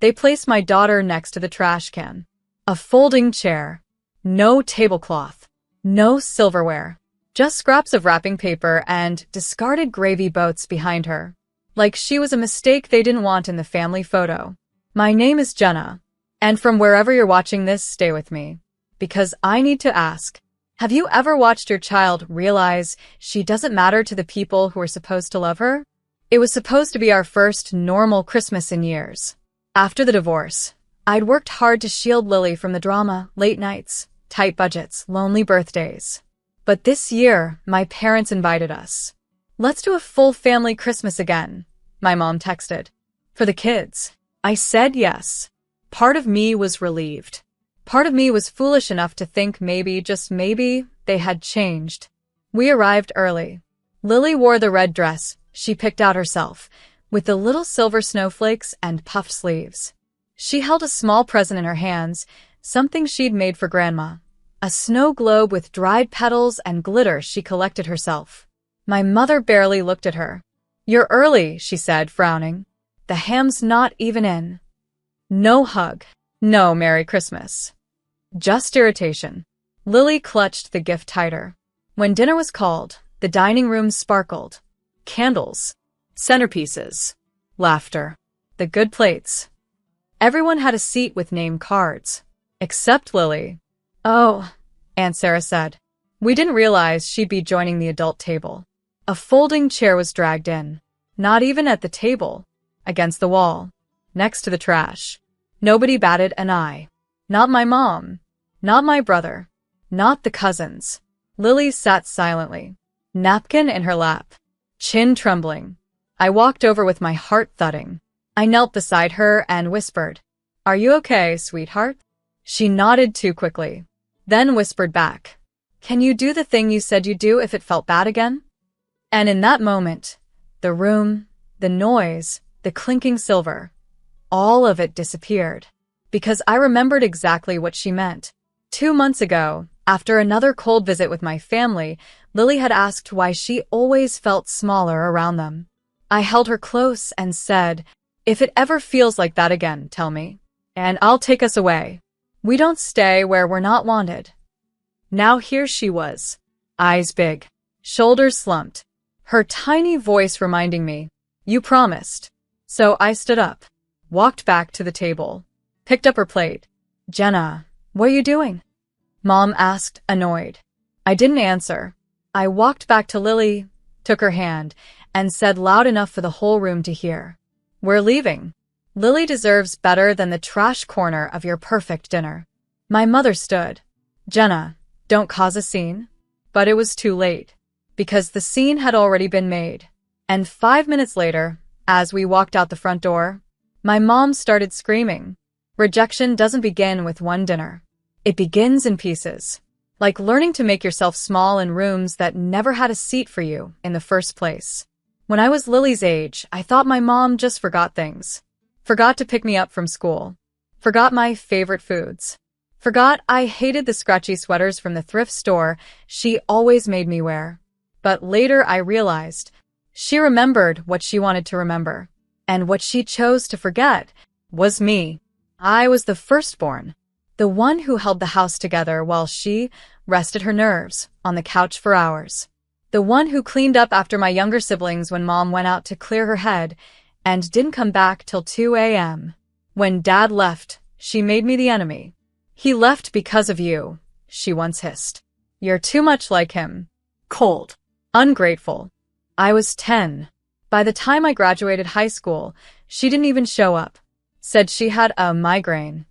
They placed my daughter next to the trash can. A folding chair. No tablecloth. No silverware. Just scraps of wrapping paper and discarded gravy boats behind her. Like she was a mistake they didn't want in the family photo. My name is Jenna. And from wherever you're watching this, stay with me. Because I need to ask, have you ever watched your child realize she doesn't matter to the people who are supposed to love her? It was supposed to be our first normal Christmas in years. After the divorce, I'd worked hard to shield Lily from the drama, late nights, tight budgets, lonely birthdays. But this year, my parents invited us. Let's do a full family Christmas again, my mom texted. For the kids. I said yes. Part of me was relieved. Part of me was foolish enough to think maybe, just maybe, they had changed. We arrived early. Lily wore the red dress she picked out herself, with the little silver snowflakes and puffed sleeves. She held a small present in her hands, something she'd made for Grandma. A snow globe with dried petals and glitter she collected herself. My mother barely looked at her. "You're early," she said, frowning. "The ham's not even in." No hug. No Merry Christmas. Just irritation. Lily clutched the gift tighter. When dinner was called, the dining room sparkled. Candles. Centerpieces. Laughter. The good plates. Everyone had a seat with name cards. Except Lily. "Oh," Aunt Sarah said. We didn't realize she'd be joining the adult table. A folding chair was dragged in. Not even at the table. Against the wall. Next to the trash. Nobody batted an eye. Not my mom. Not my brother. Not the cousins. Lily sat silently. Napkin in her lap. Chin trembling. I walked over with my heart thudding. I knelt beside her and whispered, "Are you okay, sweetheart?" She nodded too quickly. Then whispered back, "Can you do the thing you said you'd do if it felt bad again?" And in that moment, the room, the noise, the clinking silver, all of it disappeared. Because I remembered exactly what she meant. 2 months ago, after another cold visit with my family, Lily had asked why she always felt smaller around them. I held her close and said, "If it ever feels like that again, tell me. And I'll take us away. We don't stay where we're not wanted." Now here she was. Eyes big. Shoulders slumped. Her tiny voice reminding me, "You promised." So I stood up. Walked back to the table. Picked up her plate. "Jenna, what are you doing?" Mom asked, annoyed. I didn't answer. I walked back to Lily, took her hand, and said loud enough for the whole room to hear, "We're leaving. Lily deserves better than the trash corner of your perfect dinner." My mother stood. "Jenna, don't cause a scene." But it was too late. Because the scene had already been made. And 5 minutes later, as we walked out the front door, my mom started screaming. Rejection doesn't begin with one dinner. It begins in pieces. Like learning to make yourself small in rooms that never had a seat for you in the first place. When I was Lily's age, I thought my mom just forgot things. Forgot to pick me up from school. Forgot my favorite foods. Forgot I hated the scratchy sweaters from the thrift store she always made me wear. But later I realized she remembered what she wanted to remember. And what she chose to forget was me. I was the firstborn. The one who held the house together while she rested her nerves on the couch for hours. The one who cleaned up after my younger siblings when Mom went out to clear her head and didn't come back till 2 a.m. When Dad left, she made me the enemy. "He left because of you," she once hissed. "You're too much like him. Cold. Ungrateful." I was 10. By the time I graduated high school, she didn't even show up. Said she had a migraine.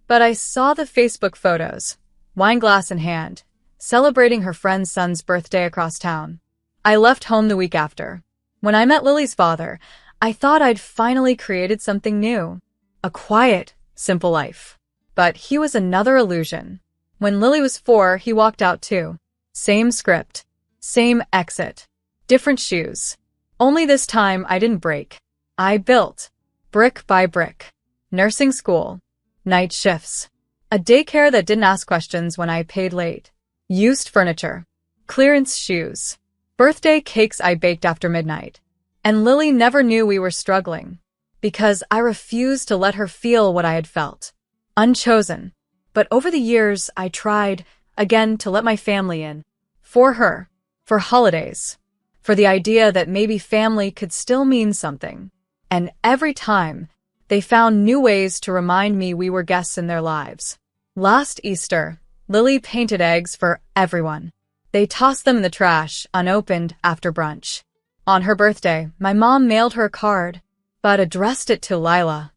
But I saw the Facebook photos, wine glass in hand, celebrating her friend's son's birthday across town. I left home the week after. When I met Lily's father, I thought I'd finally created something new. A quiet, simple life. But he was another illusion. When Lily was 4, he walked out too. Same script. Same exit. Different shoes. Only this time I didn't break. I built. Brick by brick. Nursing school. Night shifts. A daycare that didn't ask questions when I paid late. Used furniture. Clearance shoes. Birthday cakes I baked after midnight. And Lily never knew we were struggling. because I refused to let her feel what I had felt. Unchosen. But over the years, I tried, again, to let my family in. For her. For holidays. For the idea that maybe family could still mean something. And every time, they found new ways to remind me we were guests in their lives. Last Easter, Lily painted eggs for everyone. They tossed them in the trash, unopened, after brunch. On her birthday, my mom mailed her a card, but addressed it to Lila.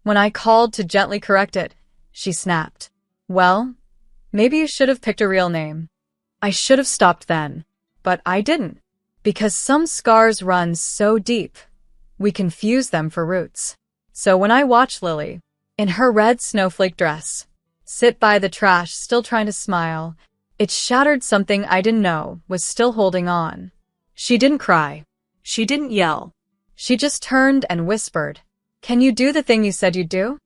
When I called to gently correct it, she snapped. Well, maybe you should have picked a real name. I should have stopped then, but I didn't, because some scars run so deep, we confuse them for roots. So when I watched Lily, in her red snowflake dress, sit by the trash still trying to smile, it shattered something I didn't know was still holding on. She didn't cry. She didn't yell. She just turned and whispered, "Can you do the thing you said you'd do?"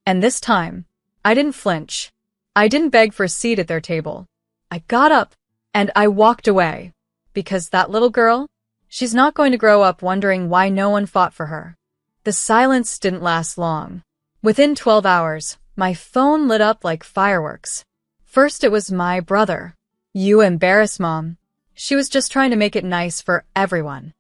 And this time, I didn't flinch. I didn't beg for a seat at their table. I got up and I walked away. Because that little girl, she's not going to grow up wondering why no one fought for her. The silence didn't last long. Within 12 hours, my phone lit up like fireworks. First it was my brother. "You embarrass Mom." She was just trying to make it nice for everyone.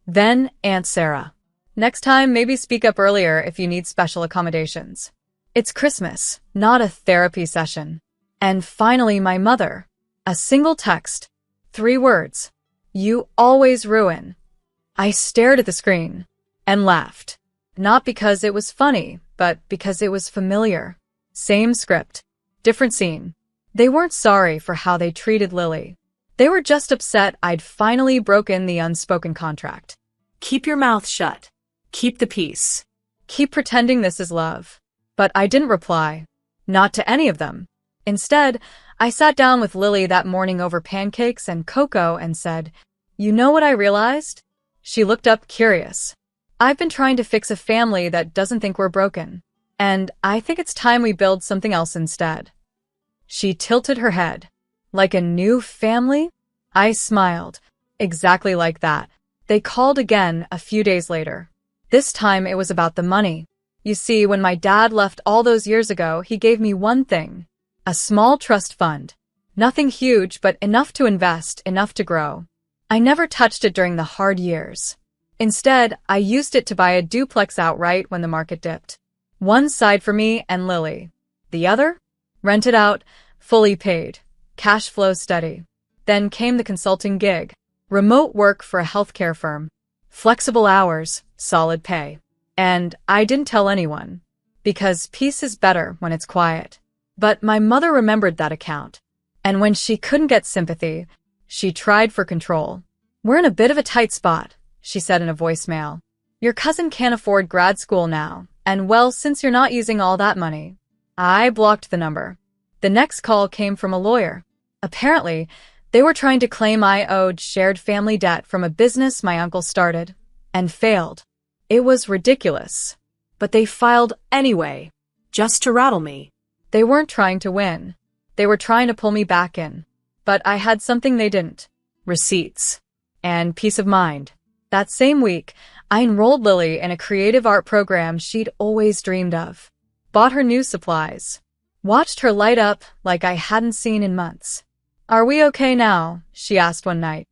Then Aunt Sarah. "Next time, maybe speak up earlier if you need special accommodations. It's Christmas, not a therapy session." And finally my mother. A single text. 3 words. "You always ruin." I stared at the screen and laughed. Not because it was funny, but because it was familiar. Same script. Different scene. They weren't sorry for how they treated Lily. They were just upset I'd finally broken the unspoken contract. Keep your mouth shut. Keep the peace. Keep pretending this is love. But I didn't reply. Not to any of them. Instead, I sat down with Lily that morning over pancakes and cocoa and said, "You know what I realized?" She looked up curious. "I've been trying to fix a family that doesn't think we're broken. And I think it's time we build something else instead." She tilted her head. "Like a new family?" I smiled. Exactly like that. They called again a few days later. This time it was about the money. You see, when my dad left all those years ago, he gave me one thing. A small trust fund. Nothing huge, but enough to invest, enough to grow. I never touched it during the hard years. Instead, I used it to buy a duplex outright when the market dipped. One side for me and Lily. The other? Rented out, fully paid. Cash flow steady. Then came the consulting gig. Remote work for a healthcare firm. Flexible hours, solid pay. And I didn't tell anyone. Because peace is better when it's quiet. But my mother remembered that account. And when she couldn't get sympathy, she tried for control. "We're in a bit of a tight spot," she said in a voicemail. "Your cousin can't afford grad school now, and well, since you're not using all that money." I blocked the number. The next call came from a lawyer. Apparently, they were trying to claim I owed shared family debt from a business my uncle started, and failed. It was ridiculous. But they filed anyway, just to rattle me. They weren't trying to win. They were trying to pull me back in. But I had something they didn't. Receipts. And peace of mind. That same week, I enrolled Lily in a creative art program she'd always dreamed of. Bought her new supplies. Watched her light up like I hadn't seen in months. "Are we okay now?" she asked one night.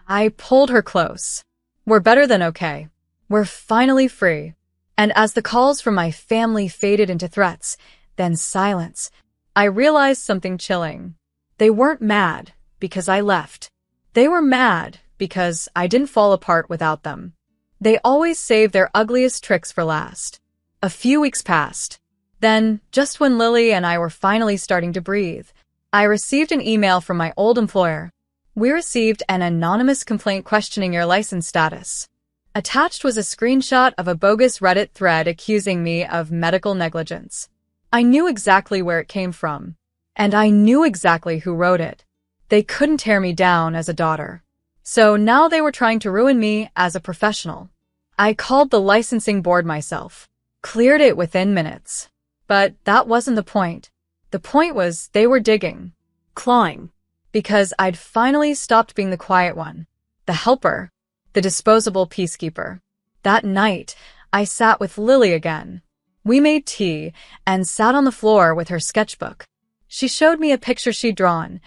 I pulled her close. "We're better than okay. We're finally free." And as the calls from my family faded into threats, then silence, I realized something chilling. They weren't mad because I left. They were mad because I didn't fall apart without them. They always save their ugliest tricks for last. A few weeks passed. Then, just when Lily and I were finally starting to breathe, I received an email from my old employer. "We received an anonymous complaint questioning your license status." Attached was a screenshot of a bogus Reddit thread accusing me of medical negligence. I knew exactly where it came from, and I knew exactly who wrote it. They couldn't tear me down as a daughter. So now they were trying to ruin me as a professional. I called the licensing board myself, cleared it within minutes. But that wasn't the point. The point was they were digging, clawing, because I'd finally stopped being the quiet one, the helper, the disposable peacekeeper. That night, I sat with Lily again. We made tea and sat on the floor with her sketchbook. She showed me a picture she'd drawn.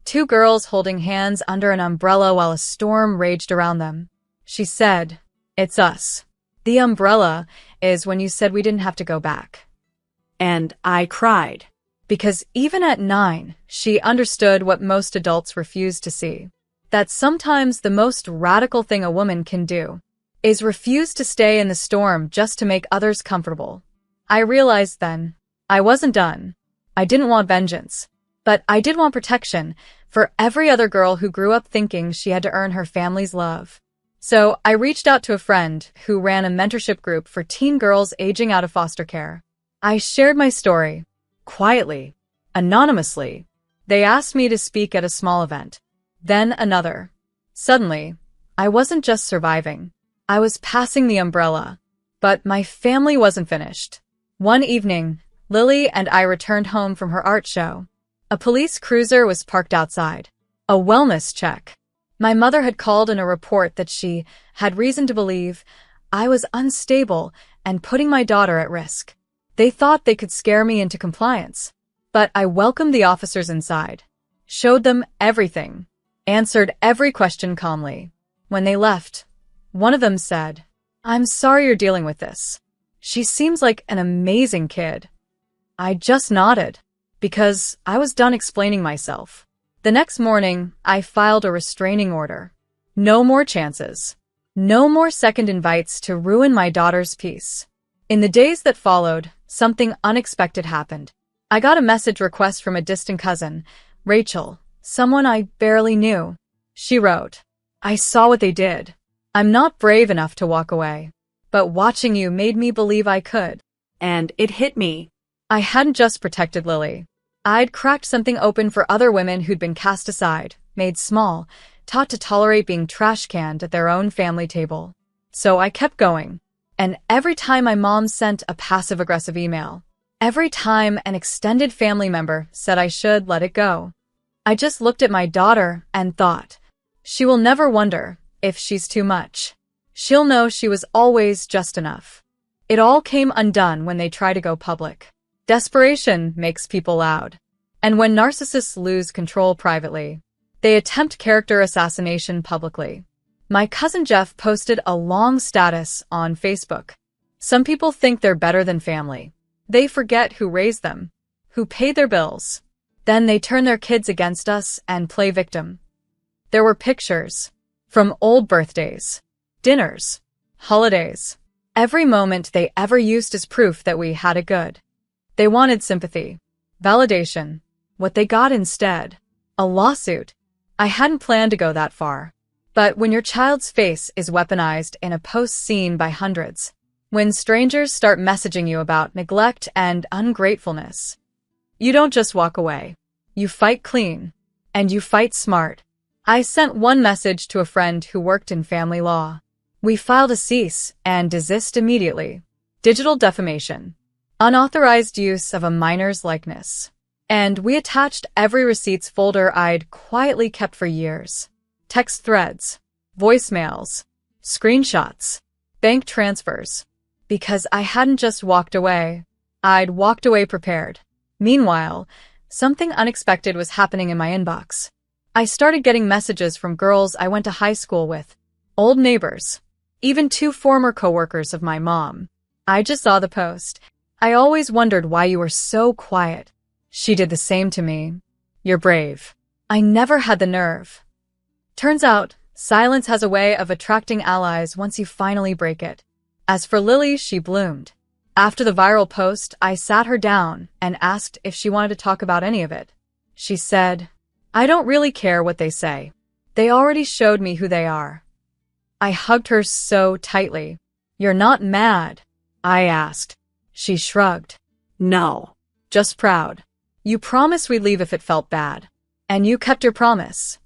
Two girls holding hands under an umbrella while a storm raged around them. She said, "It's us. The umbrella is when you said we didn't have to go back." And I cried. Because even at 9, she understood what most adults refuse to see. That sometimes the most radical thing a woman can do is refuse to stay in the storm just to make others comfortable. I realized then, I wasn't done. I didn't want vengeance. But I did want protection for every other girl who grew up thinking she had to earn her family's love. So I reached out to a friend who ran a mentorship group for teen girls aging out of foster care. I shared my story, quietly, anonymously. They asked me to speak at a small event, then another. Suddenly, I wasn't just surviving. I was passing the umbrella. But my family wasn't finished. One evening, Lily and I returned home from her art show. A police cruiser was parked outside. A wellness check. My mother had called in a report that she had reason to believe I was unstable and putting my daughter at risk. They thought they could scare me into compliance. But I welcomed the officers inside, showed them everything, answered every question calmly. When they left, one of them said, "I'm sorry you're dealing with this. She seems like an amazing kid." I just nodded, because I was done explaining myself. The next morning, I filed a restraining order. No more chances. No more second invites to ruin my daughter's peace. In the days that followed, something unexpected happened. I got a message request from a distant cousin, Rachel, someone I barely knew. She wrote, "I saw what they did. I'm not brave enough to walk away. But watching you made me believe I could." And it hit me. I hadn't just protected Lily. I'd cracked something open for other women who'd been cast aside, made small, taught to tolerate being trash-canned at their own family table. So I kept going. And every time my mom sent a passive-aggressive email, every time an extended family member said I should let it go, I just looked at my daughter and thought, she will never wonder if she's too much. She'll know she was always just enough. It all came undone when they try to go public. Desperation makes people loud. And when narcissists lose control privately, they attempt character assassination publicly. My cousin Jeff posted a long status on Facebook. Some people think they're better than family. They forget who raised them, who paid their bills. Then they turn their kids against us and play victim. There were pictures from old birthdays, dinners, holidays, every moment they ever used as proof that we had it good. They wanted sympathy, validation. What they got instead, a lawsuit. I hadn't planned to go that far. But when your child's face is weaponized in a post seen by hundreds, when strangers start messaging you about neglect and ungratefulness, you don't just walk away. You fight clean. And you fight smart. I sent one message to a friend who worked in family law. We filed a cease and desist immediately. Digital defamation. Unauthorized use of a minor's likeness. And we attached every receipts folder I'd quietly kept for years. Text threads, voicemails, screenshots, bank transfers. Because I hadn't just walked away. I'd walked away prepared. Meanwhile, something unexpected was happening in my inbox. I started getting messages from girls I went to high school with, old neighbors, even two former coworkers of my mom. I just saw the post. "I always wondered why you were so quiet." She did the same to me. "You're brave." I never had the nerve. Turns out, silence has a way of attracting allies once you finally break it. As for Lily, she bloomed. After the viral post, I sat her down and asked if she wanted to talk about any of it. She said, "I don't really care what they say. They already showed me who they are." I hugged her so tightly. "You're not mad?" I asked. She shrugged. "No, just proud. You promised we'd leave if it felt bad. And you kept your promise."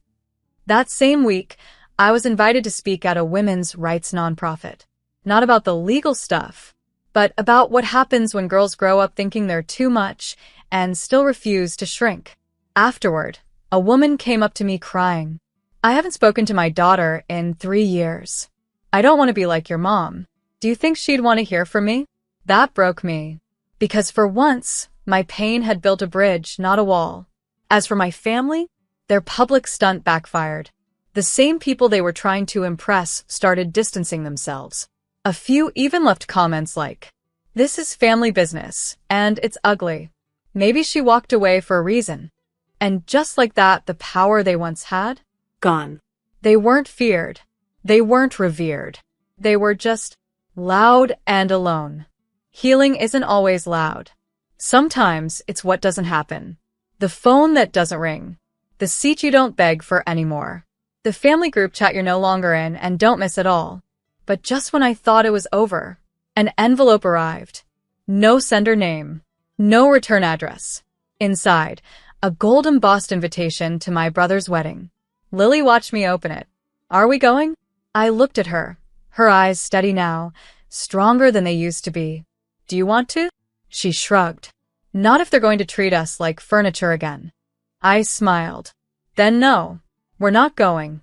That same week, I was invited to speak at a women's rights nonprofit. Not about the legal stuff, but about what happens when girls grow up thinking they're too much and still refuse to shrink. Afterward, a woman came up to me crying. "I haven't spoken to my daughter in 3 years. I don't want to be like your mom. Do Do you think she'd want to hear from me? That broke me. Because for once, my pain had built a bridge, not a wall. As for my family, their public stunt backfired. The same people they were trying to impress started distancing themselves. A few even left comments like, "This is family business, and it's ugly. Maybe she walked away for a reason." And just like that, the power they once had? Gone. They weren't feared. They weren't revered. They were just loud and alone. Healing isn't always loud. Sometimes it's what doesn't happen. The phone that doesn't ring. The seat you don't beg for anymore. The family group chat you're no longer in and don't miss at all. But just when I thought it was over, an envelope arrived. No sender name. No return address. Inside, a gold embossed invitation to my brother's wedding. Lily watched me open it. "Are we going?" I looked at her. Her eyes steady now, stronger than they used to be. "Do you want to?" She shrugged. "Not if they're going to treat us like furniture again." I smiled. "Then no, we're not going."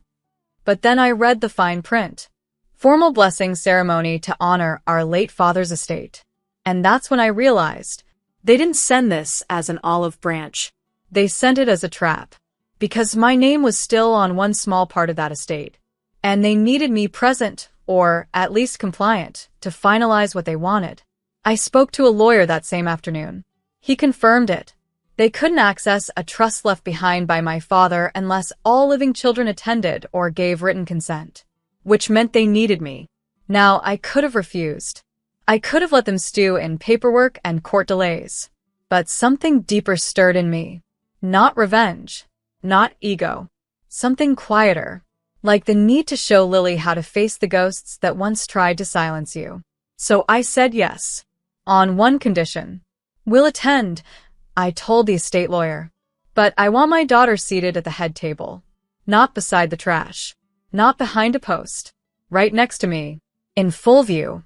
But then I read the fine print. Formal blessing ceremony to honor our late father's estate. And that's when I realized They didn't send this as an olive branch. they sent it as a trap. Because my name was still on one small part of that estate. And they needed me present, or at least compliant, to finalize what they wanted. I spoke to a lawyer that same afternoon. He confirmed it. They couldn't access a trust left behind by my father unless all living children attended or gave written consent. Which meant they needed me. Now, I could have refused. I could have let them stew in paperwork and court delays. But something deeper stirred in me. Not revenge. Not ego. Something quieter. Like the need to show Lily how to face the ghosts that once tried to silence you. So I said yes. On one condition. "We'll attend," I told the estate lawyer. "But I want my daughter seated at the head table. Not beside the trash. Not behind a post. Right next to me. In full view."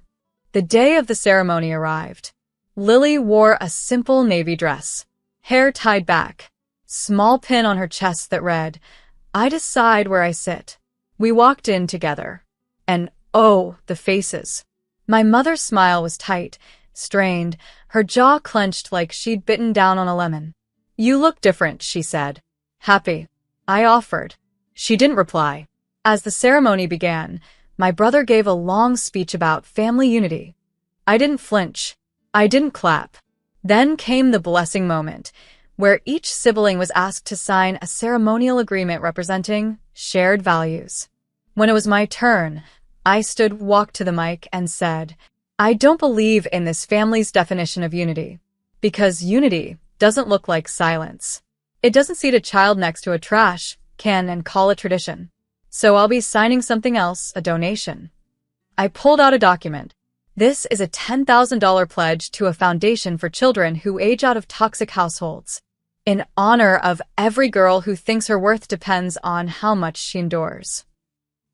The day of the ceremony arrived. Lily wore a simple navy dress. Hair tied back. Small pin on her chest that read, "I decide where I sit." We walked in together. And oh, the faces. My mother's smile was tight, strained, her jaw clenched like she'd bitten down on a lemon. "You look different," she said. "Happy." I offered. She didn't reply. As the ceremony began, my brother gave a long speech about family unity. I didn't flinch. I didn't clap. Then came the blessing moment, where each sibling was asked to sign a ceremonial agreement representing shared values. When it was my turn, I walked to the mic and said, "I don't believe in this family's definition of unity. Because unity doesn't look like silence. It doesn't seat a child next to a trash can and call it tradition. So I'll be signing something else, a donation." I pulled out a document. This is a $10,000 pledge to a foundation for children who age out of toxic households, in honor of every girl who thinks her worth depends on how much she endures.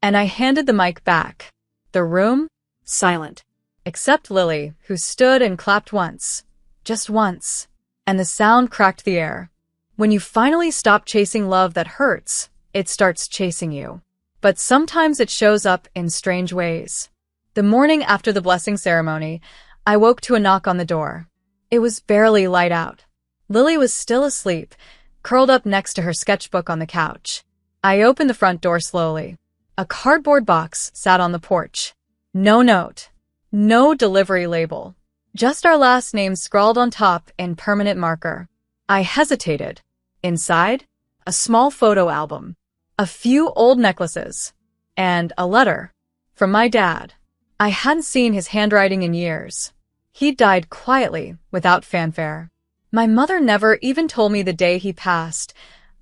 And I handed the mic back. The room? Silent. Except Lily, who stood and clapped once. Just once. And the sound cracked the air. When you finally stop chasing love that hurts, it starts chasing you. But sometimes it shows up in strange ways. The morning after the blessing ceremony, I woke to a knock on the door. It was barely light out. Lily was still asleep, curled up next to her sketchbook on the couch. I opened the front door slowly. A cardboard box sat on the porch. No note. No delivery label. Just our last names scrawled on top in permanent marker. I hesitated. Inside, a small photo album. A few old necklaces. And a letter. From my dad. I hadn't seen his handwriting in years. He died quietly, without fanfare. My mother never even told me the day he passed.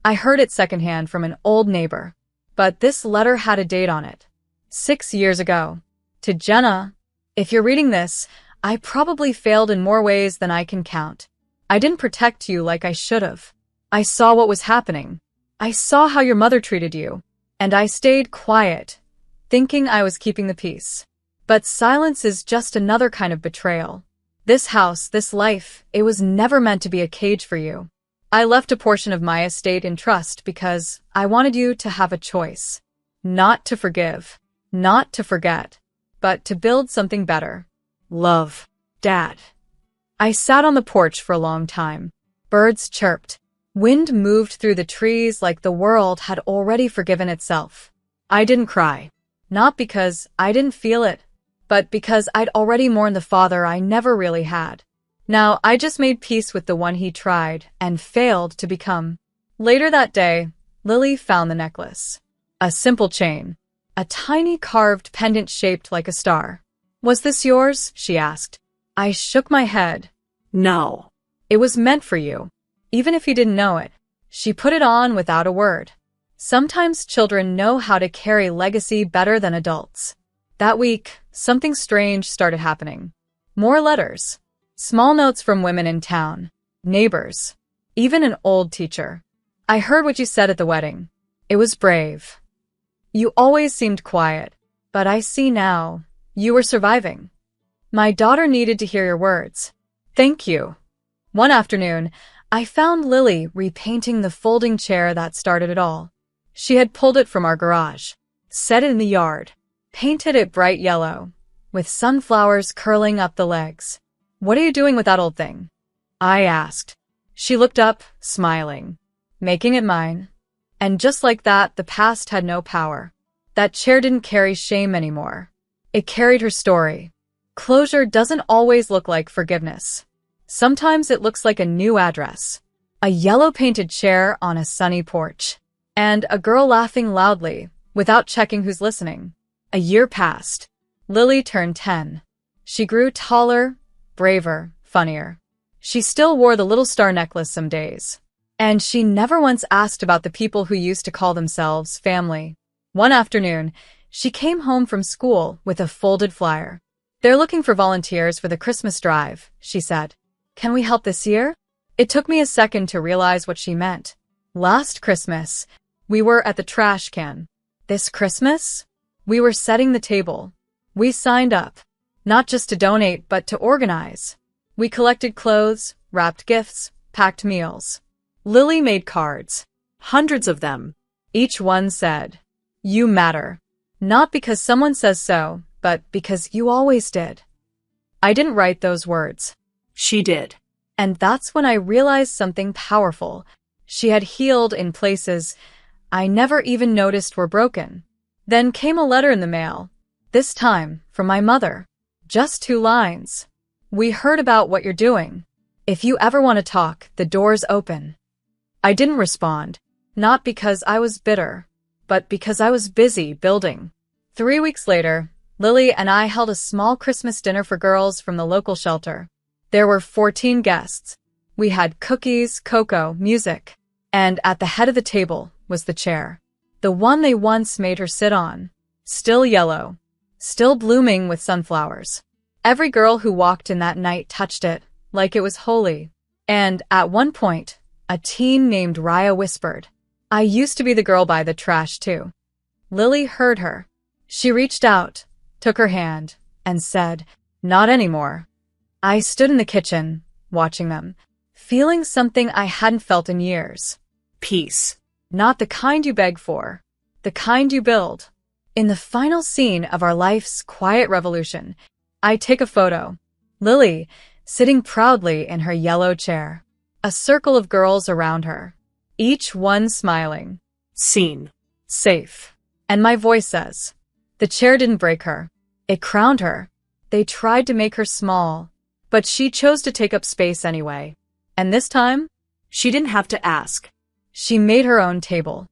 I heard it secondhand from an old neighbor. But this letter had a date on it. 6 years ago. To Jenna. If you're reading this, I probably failed in more ways than I can count. I didn't protect you like I should have. I saw what was happening. I saw how your mother treated you. And I stayed quiet, thinking I was keeping the peace. But silence is just another kind of betrayal. This house, this life, it was never meant to be a cage for you. I left a portion of my estate in trust because I wanted you to have a choice. Not to forgive. Not to forget. but to build something better. Love. Dad. I sat on the porch for a long time. Birds chirped. Wind moved through the trees like the world had already forgiven itself. I didn't cry. Not because I didn't feel it, but because I'd already mourned the father I never really had. Now I just made peace with the one he tried and failed to become. Later that day, Lily found the necklace. A simple chain. A tiny carved pendant shaped like a star. "Was this yours?" she asked. I shook my head. No. "It was meant for you. Even if you didn't know it." She put it on without a word. Sometimes children know how to carry legacy better than adults. That week, something strange started happening. More letters. Small notes from women in town. Neighbors. Even an old teacher. "I heard what you said at the wedding. It was brave. You always seemed quiet, but I see now, you were surviving. My daughter needed to hear your words. Thank you." One afternoon, I found Lily repainting the folding chair that started it all. She had pulled it from our garage, set it in the yard, painted it bright yellow, with sunflowers curling up the legs. "What are you doing with that old thing?" I asked. She looked up, smiling. "Making it mine." And just like that, the past had no power. That chair didn't carry shame anymore. It carried her story. Closure doesn't always look like forgiveness. Sometimes it looks like a new address. A yellow-painted chair on a sunny porch. And a girl laughing loudly, without checking who's listening. A year passed. Lily turned 10. She grew taller, braver, funnier. She still wore the little star necklace some days. And she never once asked about the people who used to call themselves family. One afternoon, she came home from school with a folded flyer. "They're looking for volunteers for the Christmas drive," she said. "Can we help this year?" It took me a second to realize what she meant. Last Christmas, we were at the trash can. This Christmas, we were setting the table. We signed up, not just to donate, but to organize. We collected clothes, wrapped gifts, packed meals. Lily made cards. Hundreds of them. Each one said, "You matter." Not because someone says so, but because you always did. I didn't write those words. She did. And that's when I realized something powerful. She had healed in places I never even noticed were broken. Then came a letter in the mail. This time, from my mother. Just 2 lines. "We heard about what you're doing. If you ever want to talk, the door's open." I didn't respond. Not because I was bitter, but because I was busy building. 3 weeks later, Lily and I held a small Christmas dinner for girls from the local shelter. There were 14 guests. We had cookies, cocoa, music. And at the head of the table was the chair. The one they once made her sit on. Still yellow. Still blooming with sunflowers. Every girl who walked in that night touched it, like it was holy. And at one point, a teen named Raya whispered, "I used to be the girl by the trash too." Lily heard her. She reached out, took her hand, and said, "Not anymore." I stood in the kitchen, watching them, feeling something I hadn't felt in years. Peace. Not the kind you beg for, the kind you build. In the final scene of our life's quiet revolution, I take a photo. Lily, sitting proudly in her yellow chair. A circle of girls around her. Each one smiling. Seen. Safe. And my voice says, the chair didn't break her. It crowned her. They tried to make her small, but she chose to take up space anyway. And this time, she didn't have to ask. She made her own table.